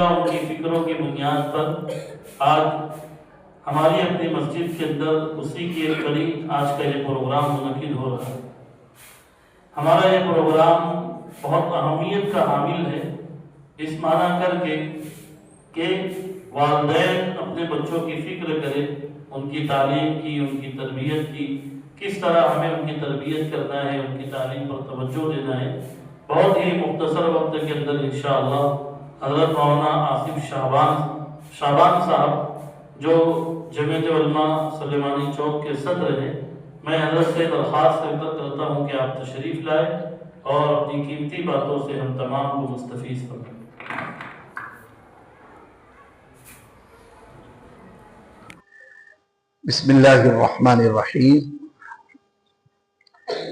ان کی فکروں کی بنیاد پر آج ہماری اپنی مسجد کے اندر اسی کی ایک کڑی آج کا یہ پروگرام منعقد ہو رہا ہے۔ ہمارا یہ پروگرام بہت اہمیت کا حامل ہے، اس معنی کر کے کہ والدین اپنے بچوں کی فکر کرے، ان کی تعلیم کی، ان کی تربیت کی، کس طرح ہمیں ان کی تربیت کرنا ہے، ان کی تعلیم پر توجہ دینا ہے۔ بہت ہی مختصر وقت کے اندر انشاءاللہ حضرت مولانا آصف شعبان صاحب جو جمعیت علماء سلیمانی چوک کے صدر ہیں، میں حضرت سے درخواست کرتا ہوں کہ آپ تشریف لائیں اور اپنی قیمتی باتوں سے ہم تمام کو مستفیض فرمائیں۔ بسم اللہ الرحمن الرحیم۔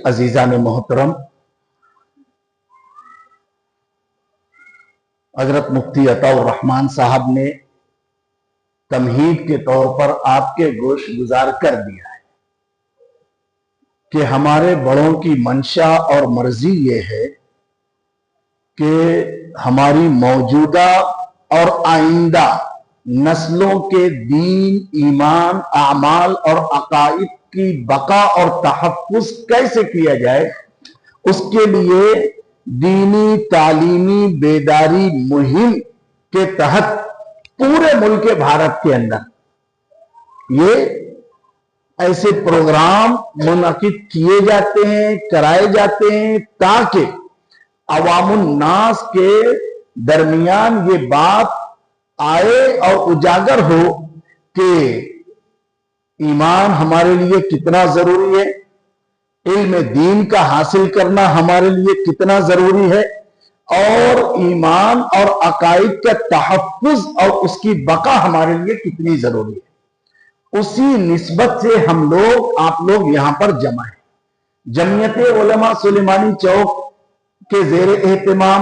عزیزان محترم، حضرت مفتی عطا الرحمن صاحب نے تمہید کے طور پر آپ کے گوش گزار کر دیا ہے کہ ہمارے بڑوں کی منشا اور مرضی یہ ہے کہ ہماری موجودہ اور آئندہ نسلوں کے دین، ایمان، اعمال اور عقائد کی بقا اور تحفظ کیسے کیا جائے، اس کے لیے دینی تعلیمی بیداری مہم کے تحت پورے ملک بھارت کے اندر یہ ایسے پروگرام منعقد کیے جاتے ہیں، کرائے جاتے ہیں، تاکہ عوام الناس کے درمیان یہ بات آئے اور اجاگر ہو کہ ایمان ہمارے لیے کتنا ضروری ہے، علم دین کا حاصل کرنا ہمارے لیے کتنا ضروری ہے، اور ایمان اور عقائد کا تحفظ اور اس کی بقا ہمارے لیے کتنی ضروری ہے۔ اسی نسبت سے ہم لوگ، آپ لوگ یہاں پر جمع ہیں۔ جمعیت علماء سلیمانی چوک کے زیر اہتمام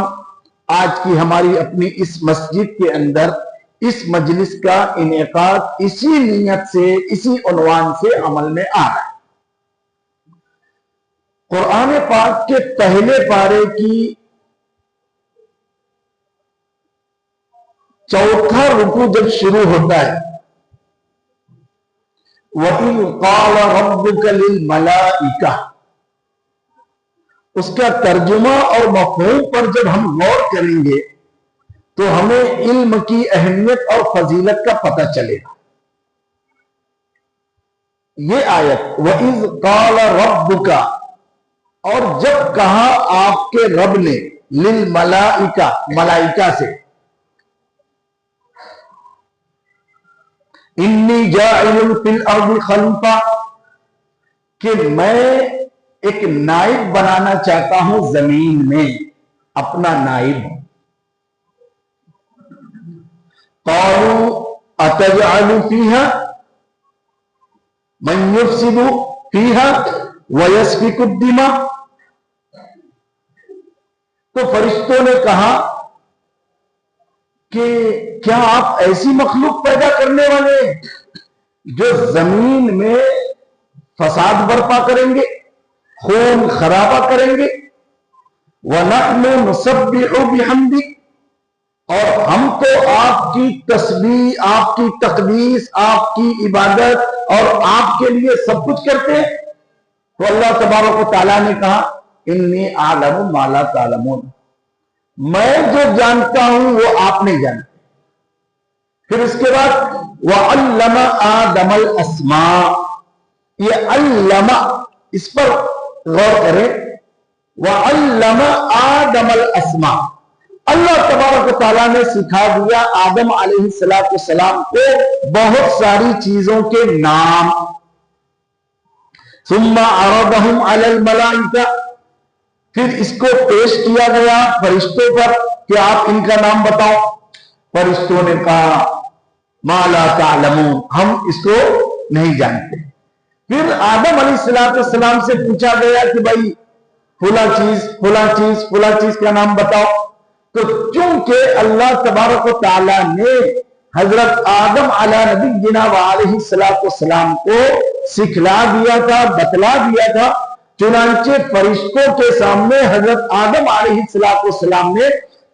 آج کی ہماری اپنی اس مسجد کے اندر اس مجلس کا انعقاد اسی نیت سے، اسی عنوان سے عمل میں آ رہا ہے۔ قرآن پاک کے پہلے پارے کی چوتھا رکوع جب شروع ہوتا ہے، وَإِذْ قَالَ رَبُّكَ لِلْمَلَائِكَةِ، اس کا ترجمہ اور مفہوم پر جب ہم غور کریں گے تو ہمیں علم کی اہمیت اور فضیلت کا پتہ چلے گا۔ یہ آیت وَإِذْ قَالَ رَبُّكَ، اور جب کہا آپ کے رب نے، للملائکہ، ملائکہ سے، انی جاعل فی الارض خلیفہ، کہ میں ایک نائب بنانا چاہتا ہوں زمین میں، اپنا نائب۔ قالوا اتجعل فیہا من یفسد فیہا ویسفک الدماء، تو فرشتوں نے کہا کہ کیا آپ ایسی مخلوق پیدا کرنے والے ہیں جو زمین میں فساد برپا کریں گے، خون خرابہ کریں گے؟ وَنَحْنُ نُسَبِّحُ بِحَمْدِكَ، اور ہم تو آپ کی تسبیح، آپ کی تقدیس، آپ کی عبادت اور آپ کے لیے سب کچھ کرتے ہیں۔ تو اللہ تبارک و تعالیٰ نے کہا انی اعلم ما لا تعلمون، میں جو جانتا ہوں وہ آپ نہیں جانتے۔ پھر اس کے بعد وَعَلَّمَ آدَمَ الْأَسْمَاءَ، یہ علم، اس پر غور کریں، وَعَلَّمَ آدَمَ الْأَسْمَاء، اللہ تبارک و تعالیٰ نے سکھا دیا آدم علیہ السلام کو بہت ساری چیزوں کے نام۔ ثُمَّ عَرَضَهُمْ عَلَى الْمَلَائِكَةِ، پھر اس کو پیش کیا گیا فرشتوں پر کہ آپ ان کا نام بتاؤ۔ فرشتوں نے کہا ما لا تعلمون، ہم اس کو نہیں جانتے۔ پھر آدم علیہ السلام سے پوچھا گیا کہ بھائی فلاں چیز فلاں چیز فلاں چیز کا نام بتاؤ۔ تو چونکہ اللہ تبارک و تعالیٰ نے حضرت آدم علیہ نبینا وعلیہ السلام کو سکھلا دیا تھا، بتلا دیا تھا، چنانچہ فرشتوں کے سامنے حضرت آدم علیہ السلام نے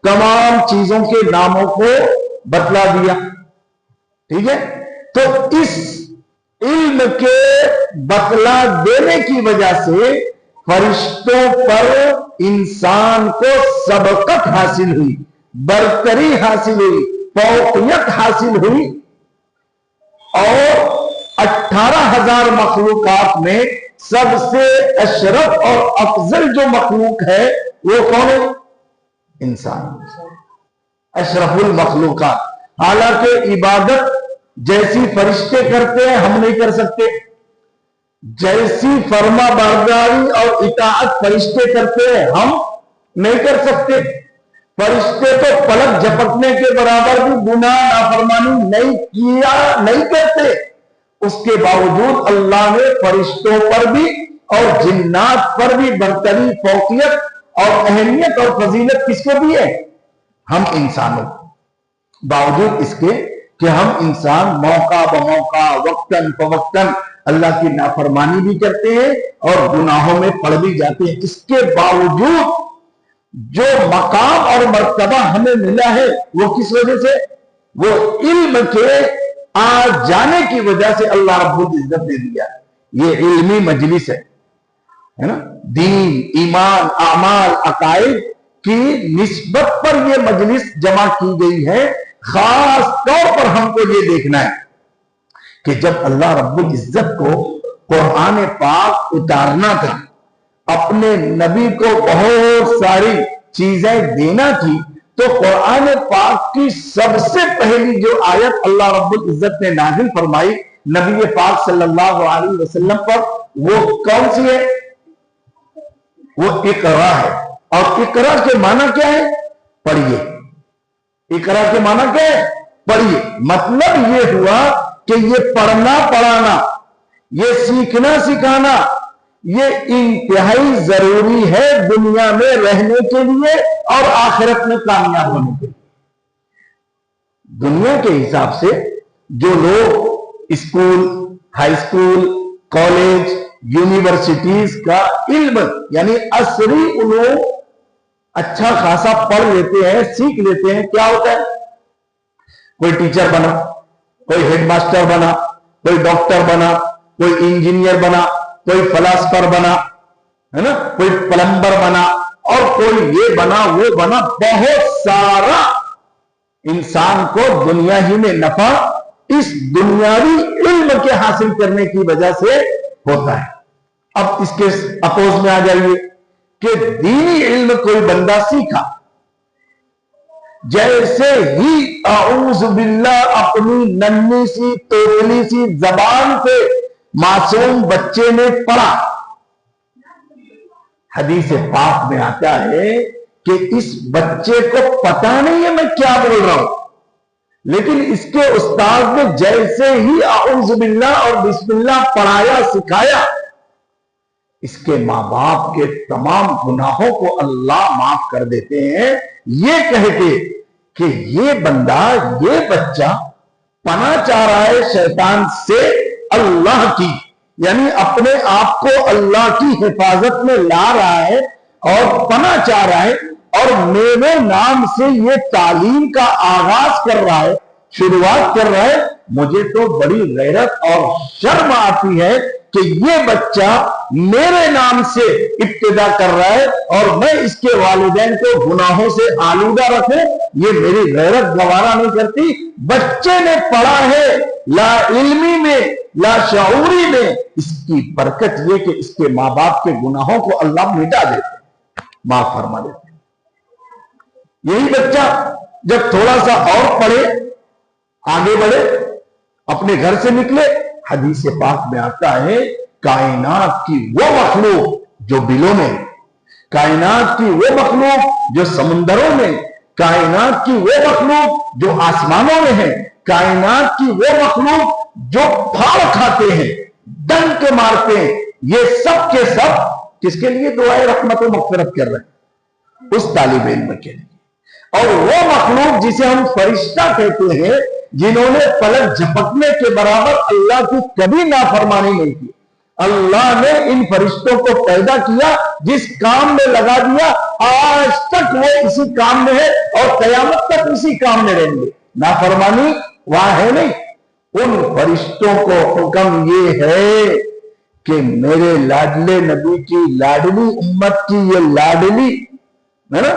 تمام چیزوں کے ناموں کو बतला दिया। ठीक है, तो इस इल्म के बतला देने की वजह से फरिश्तों पर इंसान को सबकत हासिल हुई, बरतरी हासिल हुई, फौकियत हासिल हुई। और 18,000 मखलूकात में सबसे अशरफ और अफजल जो मखलूक है वो कौन है? इंसान, अशरफुल मखलूकात। हालांकि इबादत जैसी फरिश्ते करते हैं हम नहीं कर सकते, जैसी फर्मा बरदारी और इताअत फरिश्ते करते हैं हम नहीं कर सकते। फरिश्ते तो पलक झपकने के बराबर भी गुनाह नाफरमानी नहीं करते। उसके बावजूद अल्लाह ने फरिश्तों पर भी और जिन्नात पर भी बरतरी, फौकियत और अहमियत और फजीलत किसको दी है? हम इंसानों को। बावजूद इसके कि हम इंसान मौका बमौका, वक्तन फवक्तन अल्लाह की नाफरमानी भी करते हैं और गुनाहों में पड़ भी जाते हैं, इसके बावजूद जो मकाम और मर्तबा हमें मिला है वो किस वजह से? वो इल्म के आ जाने की वजह से अल्लाह रब्बुल इज्जत ने दिया। ये इल्मी मजलिस है ना? दीन, ईमान, आमाल, अकाइद की निस्बत पर यह मजलिस जमा की गई है। खास तौर पर हमको ये देखना है कि जब अल्लाह रब्बुल इज्जत को कुरान पाक उतारना था, अपने नबी को बहुत सारी चीजें देना थी, तो कुरान पाक की सबसे पहली जो आयत अल्लाह रब्बुल इज्जत ने नाजिल फरमाई नबी पाक सल्लल्लाहु अलैहि वसल्लम पर, वो कौन सी है? वो इकरा है। और इकरा के माना क्या है? पढ़िए। इकरा के माना क्या है? पढ़िए। मतलब ये हुआ कि ये पढ़ना पढ़ाना, ये सीखना सिखाना, ये इंतहाई जरूरी है दुनिया में रहने के लिए और आखिरत में कामयाब होने के लिए। दुनिया के हिसाब से जो लोग school, high school, college, universities का इल्म यानी असरी उलूम अच्छा खासा पढ़ लेते हैं, सीख लेते हैं, क्या होता है? कोई टीचर बना, कोई हेडमास्टर बना, कोई डॉक्टर बना, कोई इंजीनियर बना, कोई फलास्फर बना, है ना, कोई प्लम्बर बना, और कोई ये बना वो बना। बहुत सारा इंसान को दुनिया ही में नफा इस दुनियावी इल्म के हासिल करने की वजह से होता है। अब इसके अपोज में आ जाइए कि दीनी इल्म कोई बंदा सीखा, जैसे ही आऊज़ बिल्लाह अपनी नन्ही सी तोतली सी जबान से मासूम बच्चे ने पढ़ा, हदीस पाक में आता है कि इस बच्चे को पता नहीं है मैं क्या बोल रहा हूं, लेकिन इसके उस्ताद ने जैसे ही आऊज़ बिल्लाह और बिस्मिल्लाह पढ़ाया, सिखाया, इसके मां बाप के तमाम गुनाहों को अल्लाह माफ कर देते हैं, ये कह के कि ये बंदा, ये बच्चा पनाह चाह रहा है शैतान से अल्लाह की, यानी अपने आप को अल्लाह की हिफाजत में ला रहा है और पनाह चाह रहा है, और मेरे नाम से ये तालीम का आगाज कर रहा है, शुरुआत कर रहा है। मुझे तो बड़ी गैरत और शर्म आती है कि ये बच्चा मेरे नाम से इब्तिदा कर रहा है और मैं इसके वालिदैन को गुनाहों से आलूदा रखूं, ये मेरी गैरत गवारा नहीं करती। बच्चे ने पढ़ा है ला इल्मी में, ला शऊरी में, इसकी बरकत ये कि इसके माँ बाप के गुनाहों को अल्लाह मिटा देते, माफ फरमा देते। यही बच्चा जब थोड़ा सा और पढ़े, आगे बढ़े, अपने घर से निकले, हदीस पाक में आता है कायनात की वो मखलूक जो बिलों में, कायनात की वो मखलूक जो समुंदरों में, कायनात की वो मखलूक जो आसमानों में है, कायनात की वो मखलूक जो फाड़ खाते हैं, डंक मारते हैं, ये सब के सब किसके लिए दुआए रहमत व मग़फ़िरत कर रहे हैं? उस तालिब इल्म के लिए। और वो मखलूक जिसे हम फरिश्ता कहते हैं, जिन्होंने पलक झपकने के बराबर अल्लाह की कभी नाफरमानी नहीं की, अल्लाह ने इन फरिश्तों को पैदा किया, जिस काम में लगा दिया, आज तक वो इसी काम में है और कयामत तक इसी काम में रहेंगे। नाफरमानी वहां है नहीं। उन फरिश्तों को हुक्म ये है कि मेरे लाडले नबी की लाडली उम्मत की ये लाडली है ना,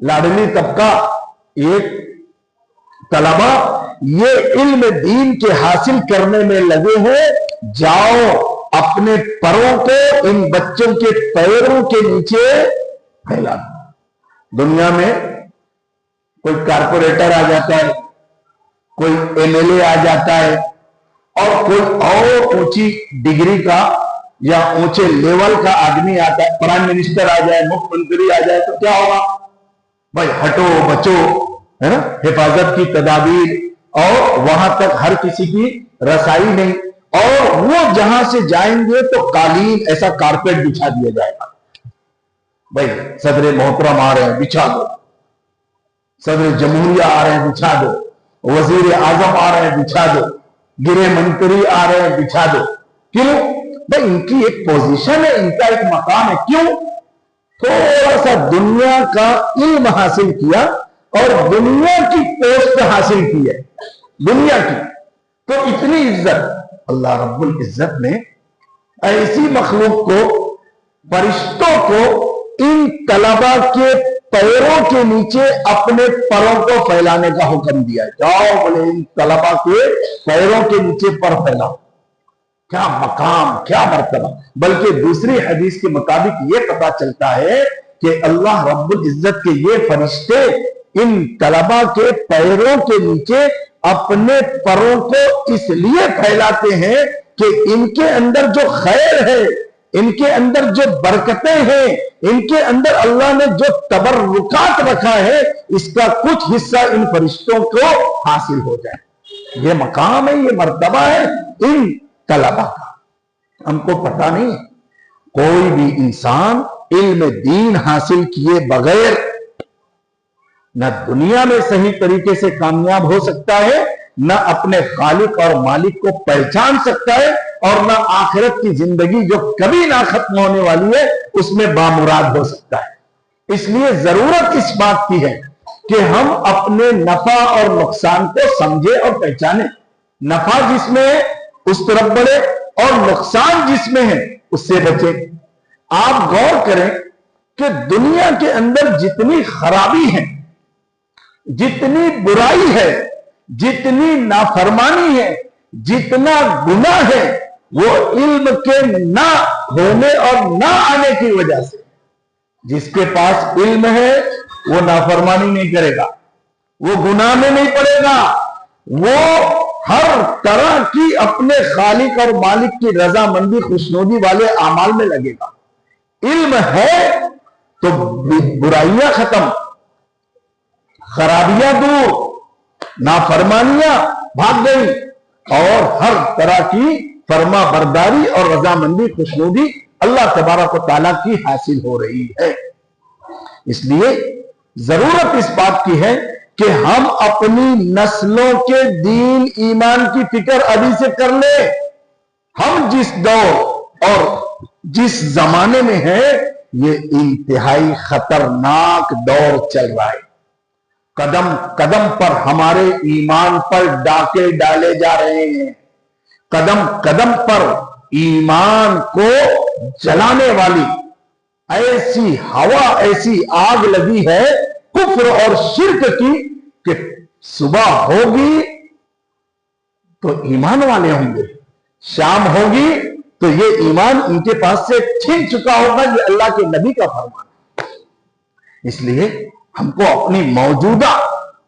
लाडली तबका, ये तलबा ये इल्म दीन के हासिल करने में लगे हैं, जाओ अपने परों को इन बच्चों के पैरों के नीचे फैला। दुनिया में कोई कारपोरेटर आ जाता है, कोई एमएलए आ जाता है, और कोई और ऊंची डिग्री का या ऊंचे लेवल का आदमी आता है, प्राइम मिनिस्टर आ जाए, मुख्यमंत्री आ जाए, तो क्या होगा भाई, हटो बचो, है ना, हिफाजत की तदाबीर, और वहां तक हर किसी की रसाई नहीं, और वो जहां से जाएंगे तो कालीन ऐसा कारपेट बिछा दिया जाएगा, भाई सदर मोहतरम आ रहे हैं बिछा दो, सदर जमहूरिया आ रहे हैं बिछा दो, वजीर आजम आ रहे हैं बिछा दो, गृह मंत्री आ रहे हैं बिछा दो। क्यों भाई, इनकी एक पोजीशन है, इनका एक मकाम है। क्यों? थोड़ा सा दुनिया का इल्म हासिल किया और दुनिया की पोस्ट हासिल की है, दुनिया की, तो इतनी इज्जत अल्लाह रब्बुल इज्जत ने ऐसी मखलूक को, फरिश्तों को, इन तलबा के पैरों के नीचे अपने परों को फैलाने का हुक्म दिया। जाओ बोले इन तलबा के पैरों के नीचे पर फैलाओ। क्या मकाम, क्या मर्तबा। बल्कि दूसरी हदीस के मुताबिक ये पता चलता है कि अल्लाह रब्बुल इज्जत के ये फरिश्ते इन तलबा के पैरों के नीचे अपने परों को इसलिए फैलाते हैं कि इनके अंदर जो खैर है, इनके अंदर जो बरकतें हैं, इनके अंदर अल्लाह ने जो तबर्रुकात रखा है, इसका कुछ हिस्सा इन फरिश्तों को हासिल हो जाए। ये मकाम है, ये मर्तबा है इन तलबा का। हमको पता नहीं, कोई भी इंसान इल्म दीन हासिल किए बगैर न दुनिया में सही तरीके से कामयाब हो सकता है, न अपने खालिक और मालिक को पहचान सकता है, और न आखिरत की जिंदगी जो कभी ना खत्म होने वाली है उसमें बामुराद हो सकता है। इसलिए जरूरत इस बात की है कि हम अपने नफा और नुकसान को समझे और पहचाने। नफा जिसमें है उस तरफ बढ़े और नुकसान जिसमें है उससे बचे। आप गौर करें कि दुनिया के अंदर जितनी खराबी है, जितनी बुराई है, जितनी नाफरमानी है, जितना गुनाह है, वो इल्म के ना होने और ना आने की वजह से। जिसके पास इल्म है वो नाफरमानी नहीं करेगा, वो गुनाह में नहीं पड़ेगा, वो हर तरह की अपने खालिक और मालिक की रजामंदी, खुशनुदी वाले अमाल में लगेगा। इल्म है तो बुराइयां खत्म, खराबियां दूर, नाफरमानियां भाग गई, और हर तरह की फरमा बरदारी और रजामंदी, खुशनुदी अल्लाह तबारक व तआला की हासिल हो रही है। इसलिए जरूरत इस बात की है कि हम अपनी नस्लों के दीन ईमान की फिक्र अभी से कर ले। हम जिस दौर और जिस जमाने में है, ये इंतहाई खतरनाक दौर चल रहा है। कदम कदम पर हमारे ईमान पर डाके डाले जा रहे हैं, कदम कदम पर ईमान को जलाने वाली ऐसी हवा, ऐसी आग लगी है कुफ्र और शिर्क की कि सुबह होगी तो ईमान वाले होंगे, शाम होगी तो ये ईमान इनके पास से छिन चुका होगा। ये अल्लाह के नबी का फरमान। इसलिए हमको अपनी मौजूदा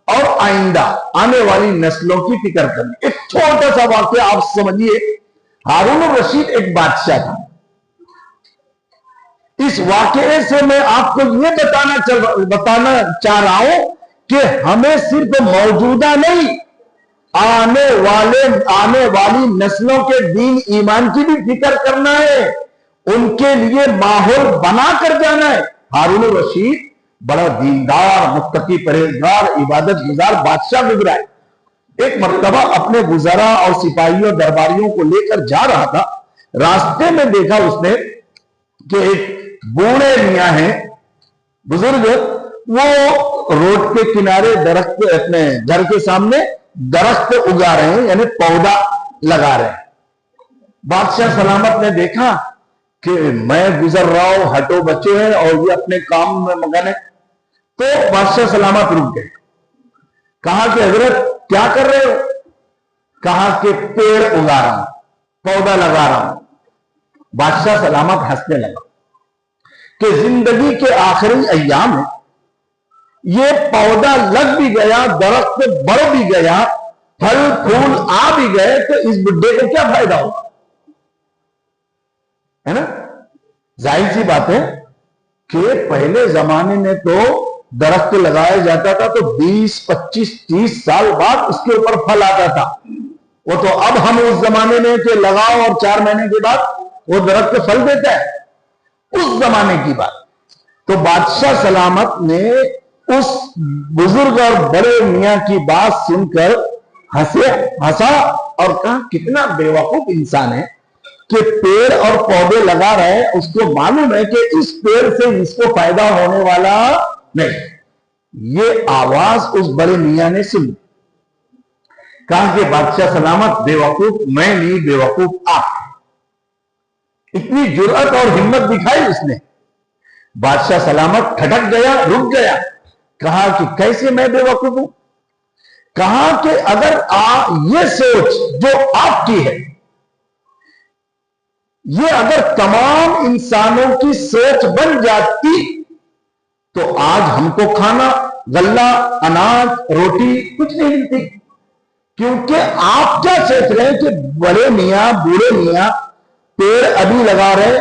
और आइंदा आने वाली नस्लों की फिक्र करनी। एक छोटा सा वाक्य आप समझिए। हारून रशीद एक बादशाह था। इस वाकये से मैं आपको ये बताना चाह रहा हूं कि हमें सिर्फ मौजूदा नहीं, आने वाली नस्लों के दीन ईमान की भी फिक्र करना है, उनके लिए माहौल बनाकर जाना है। हारून रशीद बड़ा दीनदार, मुत्तकी, परहेजगार, इबादत गुजार बादशाह गुजरा है। एक मर्तबा अपने गुजारा और सिपाहियों दरबारियों को लेकर जा रहा था। रास्ते में देखा उसने कि एक बूढ़े मियां हैं, बुजुर्ग, वो रोड के किनारे दरख्त, अपने घर के सामने दरख्त उगा रहे हैं, यानी पौधा लगा रहे हैं। बादशाह सलामत ने देखा कि मैं गुजर रहा हूं, हटो बच्चे हैं और ये अपने काम में मगन है, तो बादशाह सलामत रुक गए। कहा कि हजरत क्या कर रहे हो? कहा कि पेड़ उगा रहा हूं, पौधा लगा रहा हूं। बादशाह सलामत हंसने लगा कि जिंदगी के आखिरी अय्याम है, ये पौधा लग भी गया, दरख्त बढ़ भी गया, फल फूल आ भी गए, तो इस बुड्ढे को क्या फायदा होगा? है ना? जाहिर सी बात है कि पहले जमाने में तो दरख्त लगाया जाता था तो 20, 25, 30 साल बाद उसके ऊपर फल आता था। वो तो अब हम उस जमाने में कि लगाओ और 4 महीने के बाद वो दरख्त फल देता है, उस जमाने की बात। तो बादशाह सलामत ने उस बुजुर्ग और बड़े मियां की बात सुनकर हंसा और कहा कितना बेवकूफ इंसान है कि पेड़ और पौधे लगा रहे हैं, उसको मालूम है कि इस पेड़ से इसको फायदा होने वाला नहीं। ये आवाज उस बड़े मियां ने सुनी। कहा कि बादशाह सलामत बेवकूफ मैं नहीं, बेवकूफ आप। इतनी जुर्रत और हिम्मत दिखाई उसने। बादशाह सलामत ठटक गया, रुक गया। कहा कि कैसे मैं बेवकूफ हूं? कहा कि अगर ये सोच जो आपकी है, ये अगर तमाम इंसानों की सोच बन जाती तो आज हमको खाना, गल्ला, अनाज, रोटी कुछ नहीं मिलती। क्योंकि आप क्या सोच रहे हैं कि बड़े मियां, बूढ़े मियां पेड़ अभी लगा रहे,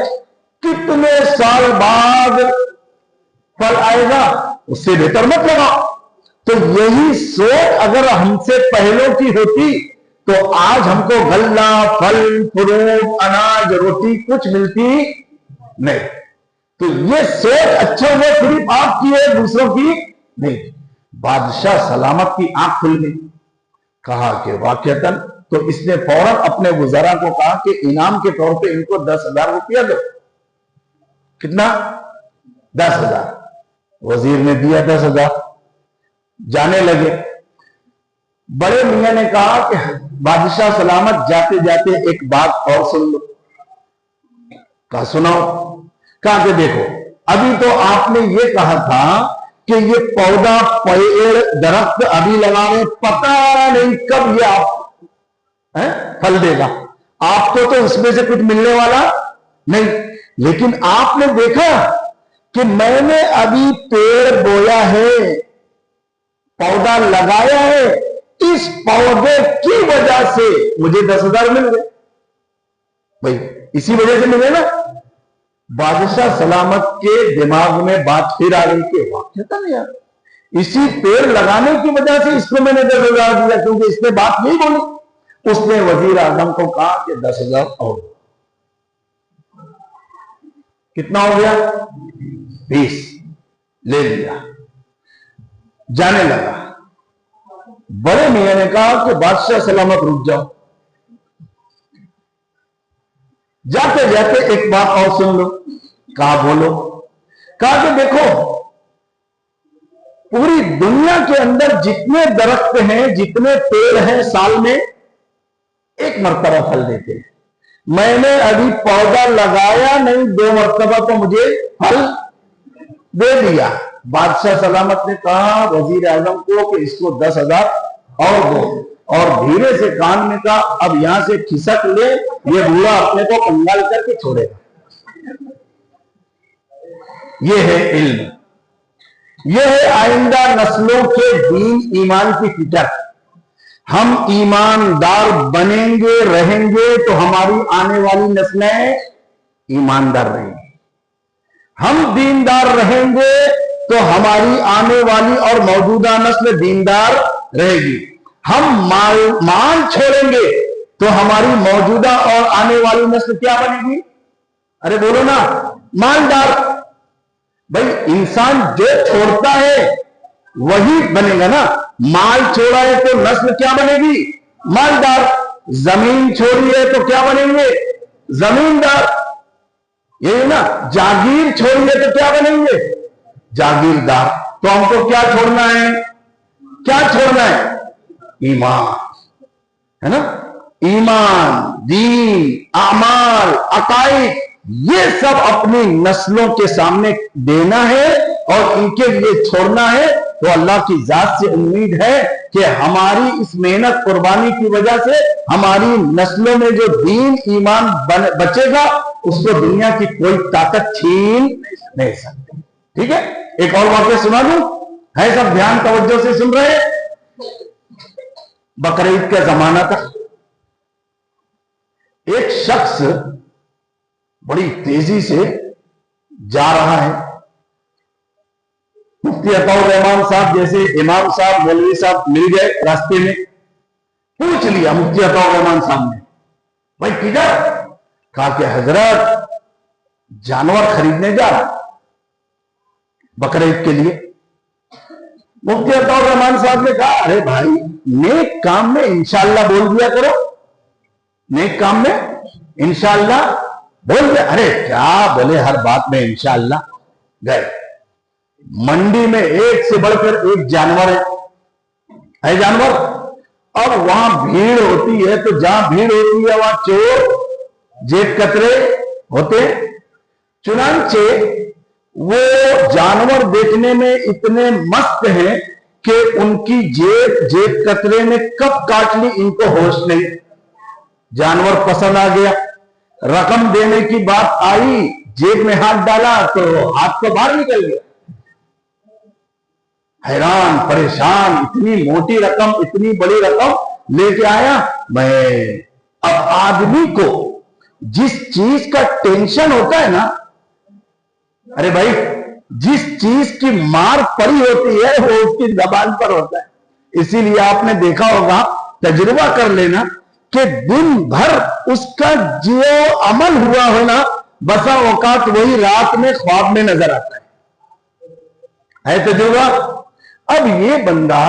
कितने साल बाद फल आएगा, उससे बेहतर मत लगाओ। तो यही सोच अगर हमसे पहलों की होती तो आज हमको गल्ला, फल फ्रूट, अनाज, रोटी कुछ मिलती नहीं। तो ये सोच अच्छा हुआ सिर्फ आपकी है, दूसरों की नहीं। बादशाह सलामत की आंख खुल गई। कहा कि वाकईतन। तो इसने फौरन अपने गुजारा को कहा कि इनाम के तौर पे इनको 10,000 रुपया दो। कितना? 10,000। वजीर ने दिया 10,000। जाने लगे। बड़े मियां ने कहा कि बादशाह सलामत जाते जाते एक बात और सुन लो। कहा सुनाओ। कहा कि देखो अभी तो आपने ये कहा था कि ये पौधा, पेड़, दरख्त अभी लगाने, पता नहीं कब ये आप फल देगा। आपको तो उसमें से कुछ मिलने वाला नहीं। लेकिन आपने देखा कि मैंने अभी पेड़ बोया है, पौधा लगाया है, इस पौधे की वजह से मुझे 10,000 मिल गए। भाई इसी वजह से मिले ना। बादशाह सलामत के दिमाग में बात फिर आ गई कि वाकई नहीं यार, इसी पेड़ लगाने की वजह से इसको मैंने 10,000 दिया, क्योंकि इसने बात नहीं बोली। उसने वजीर आजम को कहा कि 10,000 और। कितना हो गया? 20। ले लिया। जाने लगा। बड़े मियां ने कहा कि बादशाह सलामत रुक जाओ। जाते जाते एक बात और सुन लो। कहा बोलो। कहा कि देखो पूरी दुनिया के अंदर जितने दरख्त हैं, जितने पेड़ हैं, साल में एक मर्तबा फल देते हैं। मैंने अभी पौधा लगाया नहीं, 2 मर्तबा तो मुझे फल दे दिया। बादशाह सलामत ने कहा वजीर आजम को कि इसको 10,000 और दो, और धीरे से कान में कहा अब यहां से खिसक ले, ये बूढ़ा अपने को कंगाल करके छोड़ेगा। ये है इल्म, ये है आइंदा नस्लों के दीन ईमान की फिक्र। हम ईमानदार बनेंगे, रहेंगे तो हमारी आने वाली नस्लें ईमानदार रहेंगी। हम दीनदार रहेंगे तो हमारी आने वाली और मौजूदा नस्ल दीनदार रहेगी। हम माल छोड़ेंगे तो हमारी मौजूदा और आने वाली नस्ल क्या बनेगी? अरे बोलो ना, मालदार। भाई इंसान जो छोड़ता है वही बनेगा ना। माल छोड़ा है तो नस्ल क्या बनेगी? मालदार। जमीन छोड़ी है तो क्या बनेंगे? जमींदार। यही ना। जागीर छोड़ी है तो क्या बनेंगे? जागीरदार। तो हमको क्या छोड़ना है? क्या छोड़ना है? ईमान, है ना? ईमान, दीन, आमाल, अकाइद, ये सब अपनी नस्लों के सामने देना है और इनके लिए छोड़ना है। तो अल्लाह की जात से उम्मीद है कि हमारी इस मेहनत कुर्बानी की वजह से हमारी नस्लों में जो दीन ईमान बचेगा, उसको दुनिया की कोई ताकत छीन नहीं सकती। ठीक है, एक और वाक्य सुना दूं, है सब ध्यान तवज्जो से सुन रहे? बकरीद का जमाना था, एक शख्स बड़ी तेजी से जा रहा है। मुफ्ती अताउर रहमान साहब जैसे इमाम साहब, मौलवी साहब मिल गए रास्ते में। पूछ लिया मुफ्ती अताउर रहमान साहब ने, भाई किधर? कहा कि हजरत जानवर खरीदने जा रहा बकरीद के लिए। मुफ्ती अताउर रहमान साहब ने कहा, अरे भाई नेक काम में इंशाअल्लाह बोल दिया करो, नेक काम में इंशाअल्लाह बोल दिया। अरे क्या बोले, हर बात में इंशाअल्लाह। गए मंडी में एक से बढ़कर एक जानवर है जानवर। अब वहां भीड़ होती है, तो जहां भीड़ होती है वहां चोर जेब कतरे होते। चुनांचे वो जानवर देखने में इतने मस्त हैं कि उनकी जेब कतरे ने कब काट ली इनको होश नहीं। जानवर पसंद आ गया, रकम देने की बात आई, जेब में हाथ डाला तो हाथ तो बाहर निकल गया। हैरान परेशान, इतनी मोटी रकम, इतनी बड़ी रकम लेके आया मैं। अब आदमी को जिस चीज का टेंशन होता है ना, अरे भाई जिस चीज की मार पड़ी होती है वो उसकी जबान पर होता है। इसीलिए आपने देखा होगा, तजुर्बा कर लेना कि दिन भर उसका जो अमल हुआ हो ना, बसा औकात वही रात में ख्वाब में नजर आता है तजुर्बा। अब ये बंदा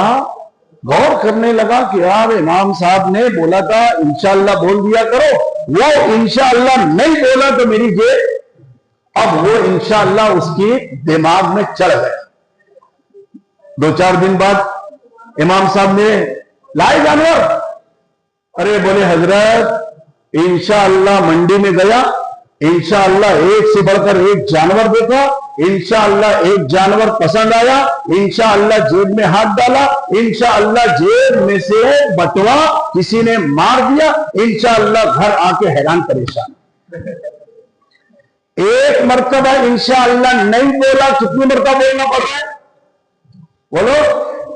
गौर करने लगा कि यार इमाम साहब ने बोला था इंशाअल्लाह बोल दिया करो, वो इंशाअल्लाह नहीं बोला तो मेरी जेब। अब वो इंशाअल्लाह उसकी दिमाग में चढ़ गया। 2-4 दिन बाद इमाम साहब ने लाए जानवर। अरे बोले हजरत इंशाअल्लाह मंडी में गया, इंशाअल्लाह एक से बढ़कर एक जानवर देखा, इंशाअल्लाह एक जानवर पसंद आया, इंशाअल्लाह जेब में हाथ डाला, इंशाअल्लाह जेब में से बटवा किसी ने मार दिया, इंशाअल्लाह घर आके हैरान परेशान। एक मर्तबा इंशाअल्लाह नहीं बोला, कितनी मर्तबा बोलना पड़ रहा है? बोलो,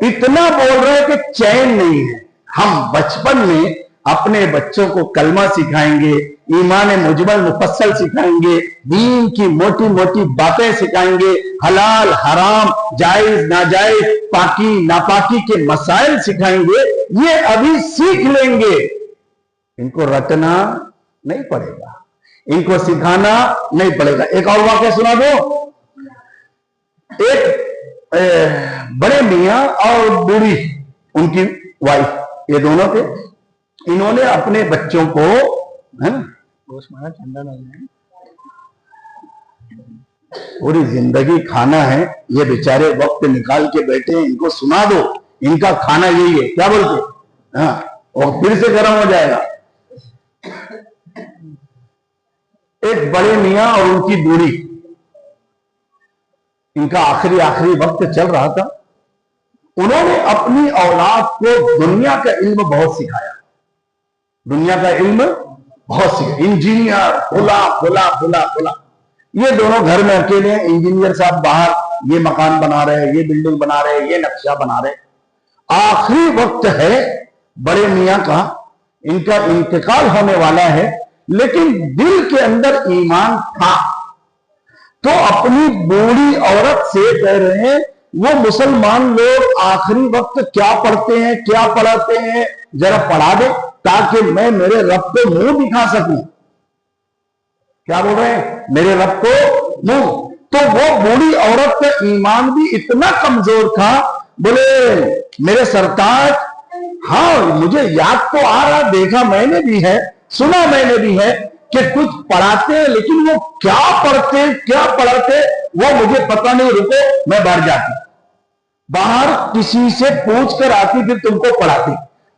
इतना बोल रहे हैं कि चैन नहीं है। हम बचपन में अपने बच्चों को कलमा सिखाएंगे, ईमान मुजमल मुफस्सल सिखाएंगे, दीन की मोटी मोटी बातें सिखाएंगे, हलाल हराम जायज नाजायज पाकी नापाकी के मसाइल सिखाएंगे। ये अभी सीख लेंगे, इनको रटना नहीं पड़ेगा, इनको सिखाना नहीं पड़ेगा। एक और वाक्य सुना दो। एक बड़े मियां और बूढ़ी उनकी वाइफ, ये दोनों थे। इन्होंने अपने बच्चों को, है ना, पूरी जिंदगी खाना है, ये बेचारे वक्त निकाल के बैठे हैं, इनको सुना दो, इनका खाना यही है, क्या बोलते? हाँ, और फिर से गर्म हो जाएगा। एक बड़े मियां और उनकी बूढ़ी, इनका आखिरी वक्त चल रहा था। उन्होंने अपनी औलाद को दुनिया का इल्म बहुत सिखाया, दुनिया का इल्म बहुत सिखाया। इंजीनियर फुला। ये दोनों घर में अकेले हैं, इंजीनियर साहब बाहर ये मकान बना रहे हैं, ये बिल्डिंग बना रहे हैं, ये नक्शा बना रहे। आखिरी वक्त है बड़े मियां का, इनका इंतकाल होने वाला है, लेकिन दिल के अंदर ईमान था। तो अपनी बूढ़ी औरत से कह रहे हैं, वो मुसलमान लोग आखिरी वक्त क्या पढ़ते हैं, क्या पढ़ाते हैं, जरा पढ़ा दे ताकि मैं मेरे रब को मुंह दिखा सकूं। क्या बोल रहे हैं? मेरे रब को मुंह। तो वो बूढ़ी औरत का ईमान भी इतना कमजोर था, बोले मेरे सरताज, हाँ मुझे याद तो आ रहा, देखा मैंने भी है, सुना मैंने भी है कि कुछ पढ़ाते हैं, लेकिन वो क्या पढ़ते क्या पढ़ाते वो मुझे पता नहीं, रुको मैं बाहर जाती। باہر کسی سے پوچھ کر آتی پھر تم کو پڑھاتی.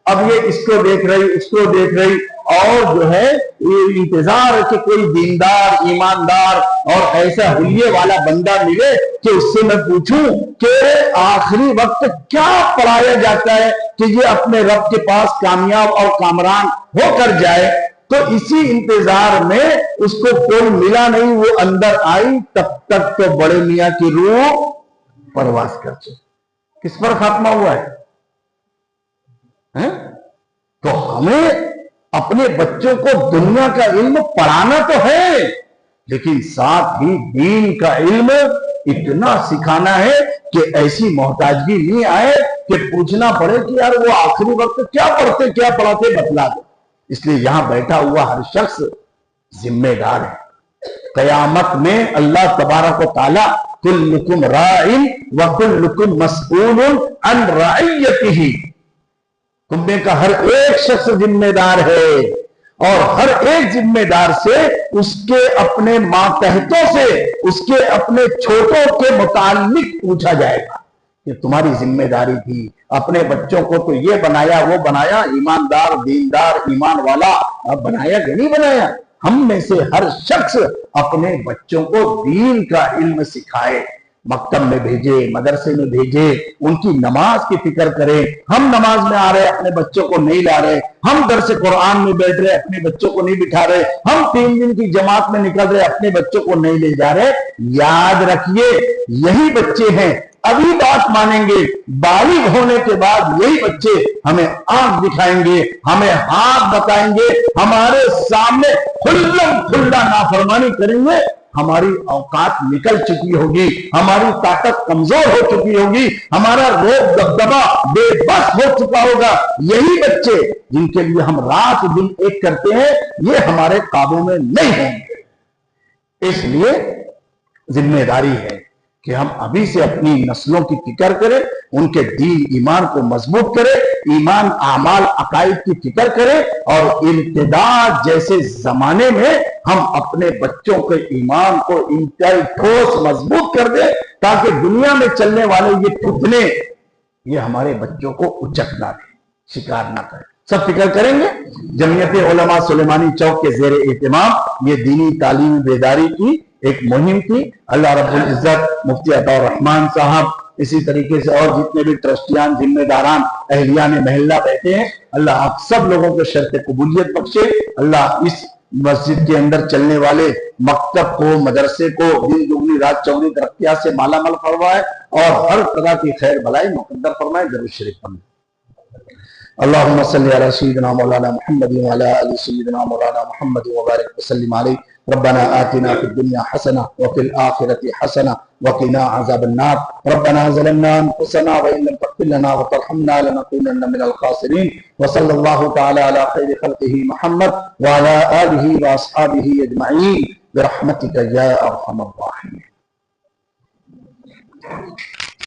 اب یہ اس کو دیکھ رہی اس کو دیکھ رہی اور جو ہے یہ انتظار ہے کہ کوئی دیندار ایماندار اور ایسا حلیے والا بندہ ملے کہ اس سے میں پوچھوں کہ آخری وقت کیا پڑھایا جاتا ہے کہ یہ اپنے رب کے پاس کامیاب اور کامران ہو کر جائے. تو اسی انتظار میں اس کو کوئی ملا نہیں, وہ اندر آئی, تب تک تو بڑے میاں کی روح پرواز کر چکی. کس پر خاتمہ ہوا ہے؟ تو ہمیں اپنے بچوں کو دنیا کا علم پڑھانا تو ہے, لیکن ساتھ ہی دین کا علم اتنا سکھانا ہے کہ ایسی محتاجگی نہیں آئے کہ پوچھنا پڑے کہ یار وہ آخری وقت کیا پڑھتے کیا پڑھاتے بتلا دو. اس لیے یہاں بیٹھا ہوا ہر شخص ذمہ دار ہے. قیامت میں اللہ تبارک و تعالی کلکم راعٍ وکلکم مسئول عن رعیتہ, تم میں کا ہر ایک شخص ذمہ دار ہے اور ہر ایک ذمہ دار سے اس کے اپنے ماتحتوں سے اس کے اپنے چھوٹوں کے متعلق پوچھا جائے گا کہ تمہاری ذمہ داری تھی. اپنے بچوں کو تو یہ بنایا وہ بنایا, ایماندار دیندار ایمان والا بنایا کہ نہیں بنایا. ہم میں سے ہر شخص اپنے بچوں کو دین کا علم سکھائے, مکتب میں بھیجے, مدرسے میں بھیجے, ان کی نماز کی فکر کرے. ہم نماز میں آ رہے اپنے بچوں کو نہیں لا رہے, ہم درس قرآن میں بیٹھ رہے اپنے بچوں کو نہیں بٹھا رہے, ہم 3 دن کی جماعت میں نکل رہے اپنے بچوں کو نہیں لے جا رہے. یاد رکھیے یہی بچے ہیں ابھی بات مانیں گے, بالغ ہونے کے بعد یہی بچے ہمیں آنکھ دکھائیں گے, ہمیں ہاتھ بتائیں گے, ہمارے سامنے کھلم کھلا نافرمانی کریں گے. ہماری اوقات نکل چکی ہوگی, ہماری طاقت کمزور ہو چکی ہوگی, ہمارا روب دبدبا بے بس ہو چکا ہوگا. یہی بچے جن کے لیے ہم رات دن ایک کرتے ہیں یہ ہمارے قابو میں نہیں ہوں گے. اس لیے ذمہ داری ہے کہ ہم ابھی سے اپنی نسلوں کی فکر کریں, ان کے دین ایمان کو مضبوط کریں, ایمان اعمال عقائد کی فکر کریں, اور ارتداد جیسے زمانے میں ہم اپنے بچوں کے ایمان کو انتہائی ٹھوس مضبوط کر دیں تاکہ دنیا میں چلنے والے یہ فتنے یہ ہمارے بچوں کو اچک نہ دیں, شکار نہ کریں. سب فکر کریں گے. جمعیت علماء سلیمانی چوک کے زیر اہتمام یہ دینی تعلیمی بیداری کی ایک مہم تھی. اللہ رب العزت مفتی عطا الرحمان صاحب, اسی طریقے سے اور جتنے بھی ٹرسٹیان ذمہ داران اہلیان محلہ بیٹھے ہیں, اللہ آپ سب لوگوں کو شرط قبولیت بخشے. اللہ اس مسجد کے اندر چلنے والے مکتب کو مدرسے کو دن دگنی رات چوگنی ترقیات سے مالا مال فرمائے اور ہر طرح کی خیر بھلائی مقدر فرمائے. درود شریف پڑھیں. اللهم صل على سيدنا مولانا محمد وعلى ال سيدنا مولانا محمد وبارك وسلم عليه. ربنا آتنا في الدنيا حسنة وفي الآخرة حسنة وقنا عذاب النار. ربنا ظلمنا أنفسنا وإن لم تغفر لنا وترحمنا لنكونن من الخاسرين. وصلى الله تعالى على خير خلقه محمد وعلى آله وأصحابه أجمعين برحمتك يا أرحم الراحمين.